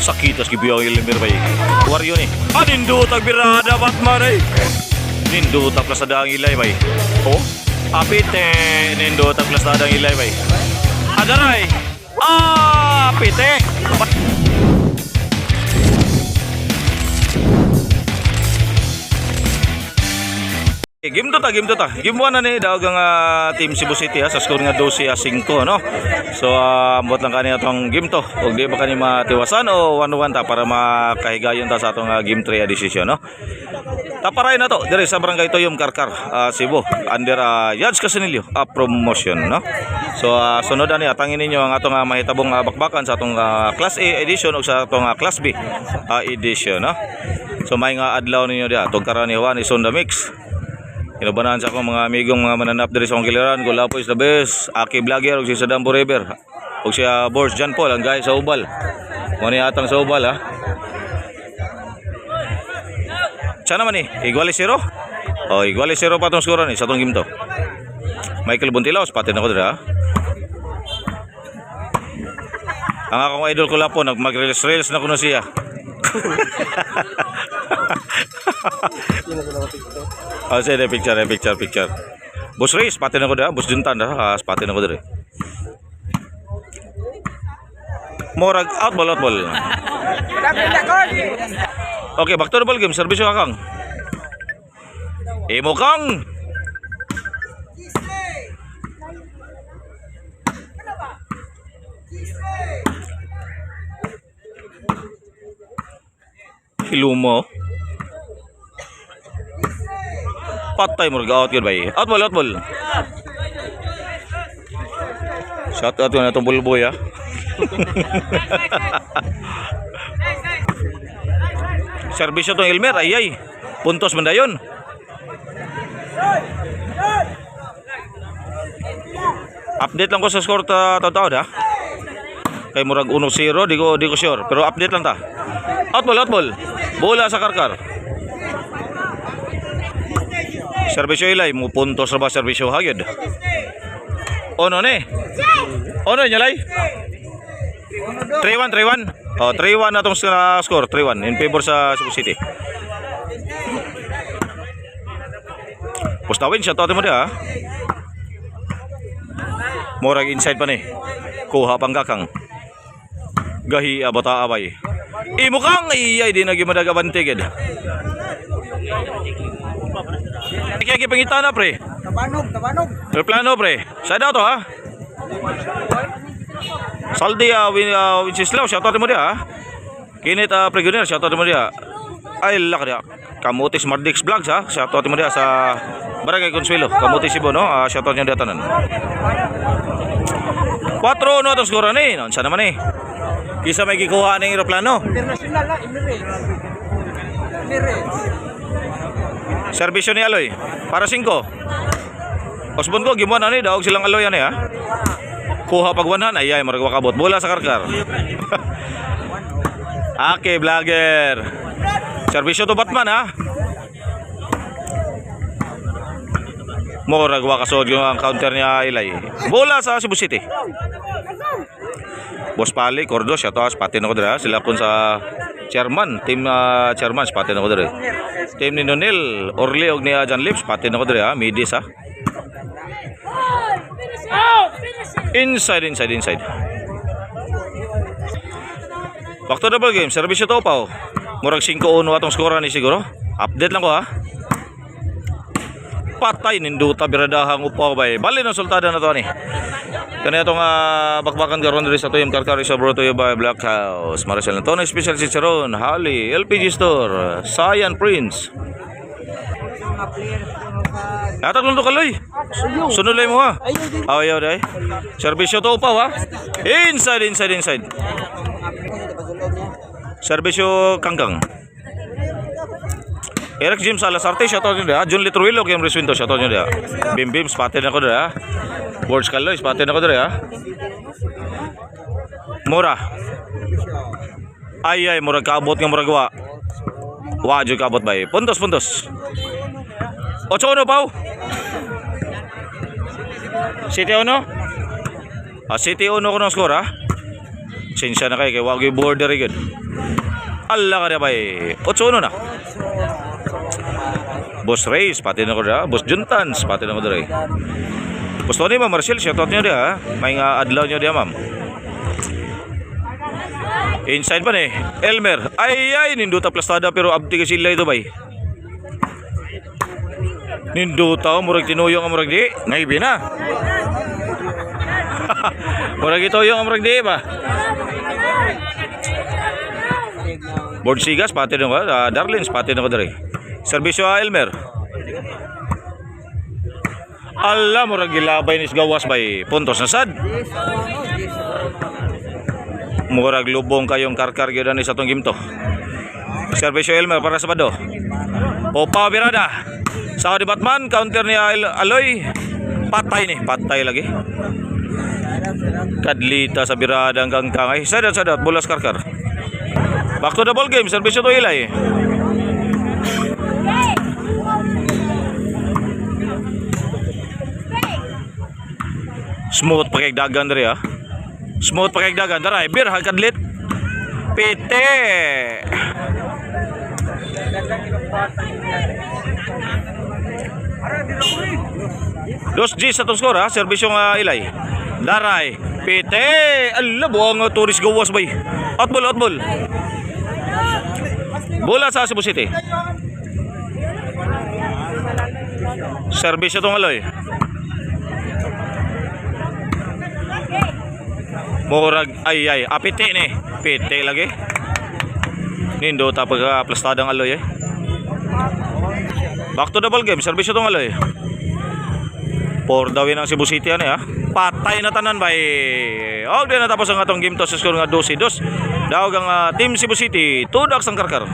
Sakitas gibiyang ilimir bay. Waryo ni. Nindutag birada Batman ay. Nindutag plasadang ilay bay. Oh, apite nindutag plasadang ilay bay. Adaray. Apite. Game to ta. Game 1 na ni daog ang Team Cebu City sa score nga 12-5 no. So ambot lang kanina tong game to. Ug di ba kani matiwasan o 1-1 ta para makahigayon ta sa atong game 3 decision no. Taparay na to dire sa Barangay Toyom Karkar, Cebu under Yads Casinillo promotion no. So sunod ani atangin ninyo ang atong mahitabong bakbakan sa atong Class A edition ug sa atong Class B edition no. So may nga adlaw ninyo dia tong karaniwan is on the mix. Kinabanahan sa akong mga amigong mga mananap diri sa akong giliran. Gulapo is the best. Aki Vlogger ug si Sadam Forever. Ug si Boss John Paul ang guys sa Ubal. Mo ni atang sa Ubal ha. Sana man ni igualis 0. Oh, igualis 0 pa tong skora ni sa tong game to. Michael Buntilaos patin ako diri ha. Ang akong idol ko lapo mag-reels na kuno siya. Oh, sige, picture. Bus Reis, patin ako dira. Bus Juntan, patin ako dira. Morag, out ball. Okay, back to the ball game. Servisyo ka, Kang. Imo, Kang. Hilumo. Patay mo out yun ba eh. Out ball. Shout out yun na itong bulboy ha. Servisyo itong Elmer. Ay. Puntos man na yun. Update lang ko sa score taon ha. Kay murag 1-0. Di ko sure. Pero update lang ta. Out ball. Bola sa Karkar. Servisyo ilay mo puntos ra ba servisyo hagid. Ono ni. Ono nyalay. 3-1. Oh, 3-1 na tong score, 3-1 in favor sa Cebu City. Postawin siya to mo dia. Morag inside pa ni. Kuha pang Gakang. Gahi abata abay. Imo Kang iyay di nagimadag abantigid. Kaya pangita na pre. Tabanog. Plano pre. Sa daw to ha. Saldi Winchislaw shout out mo dia ha. Kinit Pregoner shout out mo dia. Ay lak dia. Kamutis Mardix Vlogs ha. Shout out mo dia sa Barangay Consuelo, Kamutis Cebu no. Shout out niyo dia tanan. 4-1 to score ni. Unsa naman ni? Kisa may gikuha ning eroplano. International na Emirates. Servisyo ni Aloy para 5. Osbon ko gimuan ani daog silang Aloy ani ha. Kuha pag 100 ay marag wakabot bola sa Karkar. Okay, Vlogger. Servisyo to Batman ha. Morag wakasod yung counter niya Ilay. Bola sa Cebu City. Boss Pali, Cordo, Shatos, patin ako dira. Sila pun sa chairman, team chairman, patin ako dira. Team ni Nonel, Orly og ni Jan Lips, patin ako dira. Midis ha. Inside. Back to the ball game, servisyo to pa. Murag 5-1 atong skora ni siguro. Update lang ko ha. Patay ninduta biradahang upaw bay. Bali ng sultada na to ni. Kani atong bakbakan karon diri sa Toyom Karkar sa Brotoyo by Black House. Marcel Antonio Special Ciceron, Hali, LPG Store, Sayan Prince. Natag lang to kaloy. Sunod lang mo ha. Ayaw dai. Servisyo to upaw ha. Inside. Servisyo Kangkang. Eric Jim Salazarte, shoutout nyo dia. John Litruilo, Kim Riswinto, shoutout nyo dia. Bim, spatin ako dia. Words Kaloy, spatin ako dia. Mura. Ay, murag kaabot nga murag wa. Wa jud kaabot bay. Puntos. 8-1 pau. City 1. City 1 ko ng score ha. Sinsya na kayo kay wag yung border good. Allah ka na ba eh. 8-1 na. Boss Reyes, pati na ko na. Boss Juntans, pati na ko na. Gusto ni Ma'am Marcel, shoutout nyo dia. May nga adlaw nyo dia, ma'am. Inside pa ni Elmer. Ay, ninduta plastada pero abdi ka sila ito bay. Ninduta, murag tinuyong ang murag di. Ngaybi na. Murag ituyong ang murag di ba? Board Sigas, pati na ko. Darlins, pati na ko dari. Servisyo Elmer. Allah, murag gilabay nis gawas bay. Puntos na sad. Murag lubong kayong karkar gyud sa tong gimto. Servisyo Elmer para sa Bado. Popa Birada. Sa di Batman, counter ni Aloy. Patay ni, patay lagi. Kadlita sa Birada hanggang kangay. Sadat, bulas karkar. Back to the ball game, servisyo to Ilay. Smooth pakigdagan dari ha. Smooth pakigdagan dari bir kadlit. Pite. Dos G sa tong score ha, servisyo nga Ilay. Daray, pite. Allah buang tourist gawas bay. Outball. Bola sa Cebu City. Servisyo tong Aloy. Murag apite ni. Pite lagi. Nindo tapos plastadang Aloy eh. Back to the ball game, servisyo tong Aloy. For the win ang Cebu City ani ha. Patay na tanan bay. Og di na tapos ang atong game to sa score nga 12-2. Daog ang Team Cebu City, tudak sang karkar.